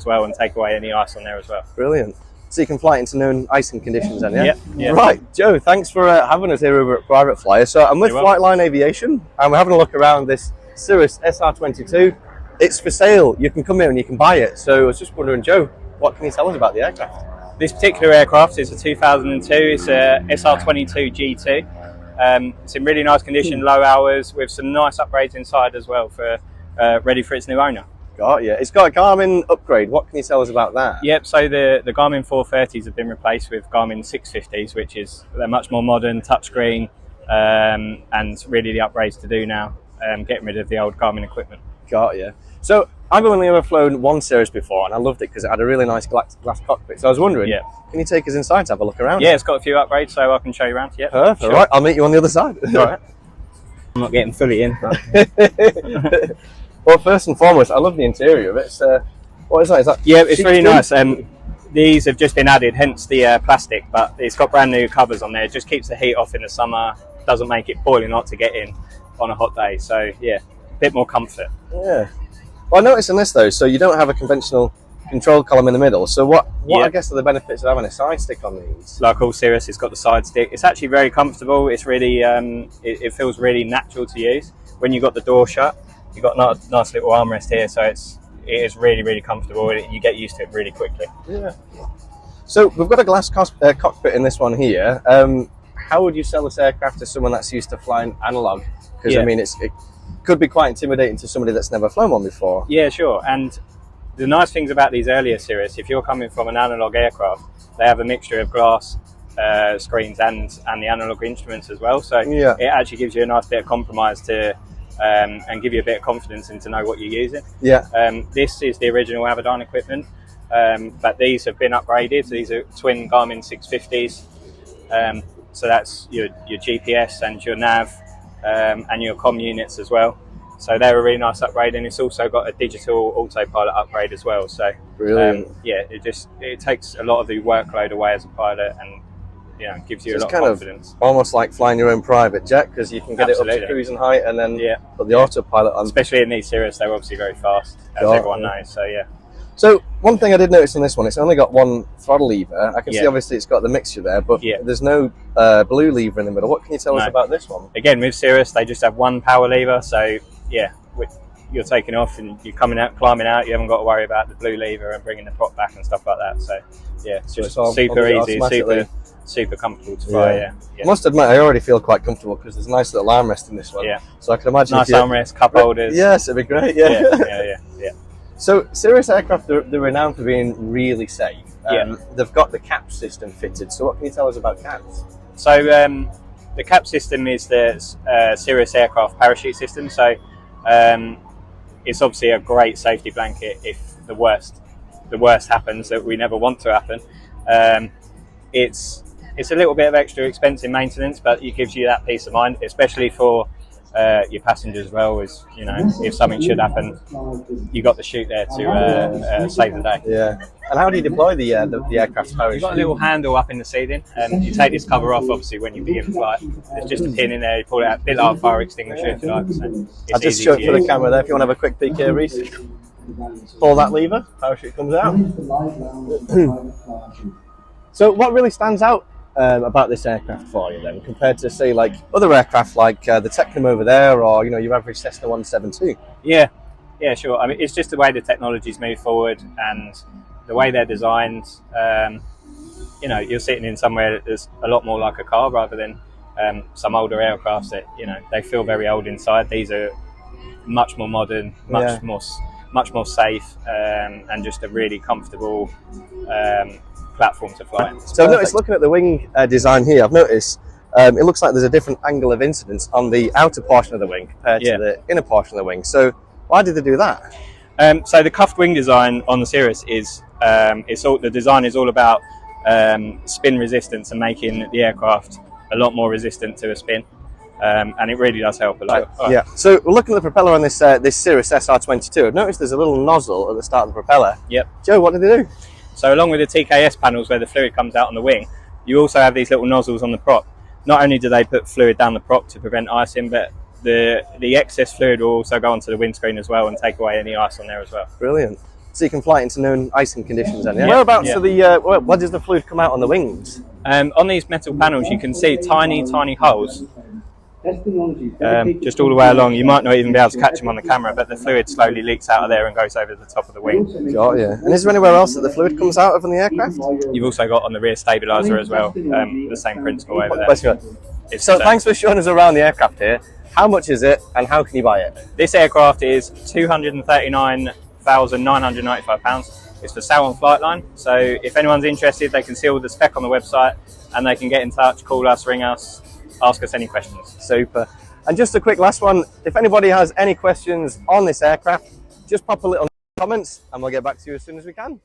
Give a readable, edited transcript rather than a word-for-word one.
as well and take away any ice on there as well. Brilliant. So you can fly it into known icing conditions then, yeah? Yep, yep. Right, Joe, thanks for having us here over at Private Flyer. So I'm with Flightline Aviation, and we're having a look around this Cirrus SR22. It's for sale. You can come here and you can buy it. So I was just wondering, Joe, what can you tell us about the aircraft? This particular aircraft is a 2002. It's a SR22 G2. It's in really nice condition, low hours, with some nice upgrades inside as well for ready for its new owner. Got you. It's got a Garmin upgrade. What can you tell us about that? Yep, so the Garmin 430s have been replaced with Garmin 650s, which is they're much more modern, touchscreen, and really the upgrades to do now, getting rid of the old Garmin equipment. Got you. So I've only ever flown one Cirrus before, and I loved it because it had a really nice glass cockpit. So I was wondering, can you take us inside to have a look around? Yeah, it's got a few upgrades, so I can show you around. Yeah, perfect. Sure. All right, I'll meet you on the other side. All right. I'm not getting fully in. Well, first and foremost, I love the interior of it. It's, what is that? Is that yeah, it's really nice. These have just been added, hence the plastic, but it's got brand new covers on there. It just keeps the heat off in the summer, doesn't make it boiling hot to get in on a hot day. So yeah, a bit more comfort. Yeah. Well, I noticed in this though, so you don't have a conventional control column in the middle. So what I guess are the benefits of having a side stick on these? Like all Cirrus, it's got the side stick. It's actually very comfortable. It's really, it feels really natural to use. When you've got the door shut, you've got a nice little armrest here, so it is really, really comfortable. You get used to it really quickly. Yeah. So we've got a glass cockpit in this one here. How would you sell this aircraft to someone that's used to flying analog? Because I mean, it could be quite intimidating to somebody that's never flown one before. Yeah, sure. And the nice things about these earlier Cirrus, if you're coming from an analog aircraft, they have a mixture of glass screens and the analog instruments as well. So it actually gives you a nice bit of compromise to and give you a bit of confidence and to know what you're using. Yeah. This is the original Avionics equipment, but these have been upgraded. So these are twin Garmin 650s. So that's your GPS and your nav and your comm units as well. So they're a really nice upgrade, and it's also got a digital autopilot upgrade as well. So yeah, it takes a lot of the workload away as a pilot, and gives you a lot of confidence. Almost like flying your own private jet, because you can get it up to cruising height and then put the autopilot on. Especially in these Cirrus, they're obviously very fast, as everyone knows. So yeah. So one thing I did notice in this one, it's only got one throttle lever. I can see obviously it's got the mixture there, but there's no blue lever in the middle. What can you tell us about this one? Again, with Cirrus, they just have one power lever. So yeah, you're taking off and you're climbing out, you haven't got to worry about the blue lever and bringing the prop back and stuff like that. So yeah, it's just super easy, super comfortable to fly. Yeah. I must admit, I already feel quite comfortable because there's a nice little armrest in this one. Yeah. So I can imagine nice armrest, cup holders. Yes, it'd be great. Yeah. So Cirrus aircraft, they're renowned for being really safe. They've got the CAP system fitted. So what can you tell us about CAPs? So the CAP system is the Cirrus aircraft parachute system. So it's obviously a great safety blanket if the worst happens, that we never want to happen. It's a little bit of extra expense in maintenance, but it gives you that peace of mind, especially for your passengers as well. As if something should happen, you got the chute there to save the day. Yeah. And how do you deploy the aircraft's parachute? You've got a little handle up in the ceiling, and you take this cover off obviously when you begin flight. There's just a pin in there, you pull it out, a bit like a fire extinguisher if you like. So I'll just show it for the camera there if you want to have a quick peek here, Reese. Pull that lever, parachute comes out. So what really stands out about this aircraft for you then, compared to say like other aircraft like the Tecnam over there, or your average Cessna 172? Yeah, sure. I mean, it's just the way the technology's moved forward and the way they're designed. You're sitting in somewhere that's a lot more like a car rather than some older aircrafts that they feel very old inside. These are much more modern, much more safe, and just a really comfortable platform to fly. So I've noticed, looking at the wing design here, I've noticed it looks like there's a different angle of incidence on the outer portion of the wing compared to the inner portion of the wing. So why did they do that? So the cuffed wing design on the Cirrus is the design is all about spin resistance and making the aircraft a lot more resistant to a spin. And it really does help a lot. Yeah. So we're looking at the propeller on this Cirrus SR22. I've noticed there's a little nozzle at the start of the propeller. Yep. Joe, what did they do? So along with the TKS panels where the fluid comes out on the wing, you also have these little nozzles on the prop. Not only do they put fluid down the prop to prevent icing, but the excess fluid will also go onto the windscreen as well and take away any ice on there as well. Brilliant. So you can fly it into known icing conditions then, yeah? Whereabouts are the, where does the fluid come out on the wings? On these metal panels you can see tiny holes just all the way along. You might not even be able to catch them on the camera, but the fluid slowly leaks out of there and goes over the top of the wing. Got you. And is there anywhere else that the fluid comes out of on the aircraft? You've also got on the rear stabiliser as well, the same principle over there. So thanks for showing us around the aircraft here. How much is it and how can you buy it? This aircraft is £239,995. It's for sale on Flightline, so if anyone's interested they can see all the spec on the website and they can get in touch, call us, ring us, ask us any questions. Super. And just a quick last one, if anybody has any questions on this aircraft, just pop a little comments and we'll get back to you as soon as we can.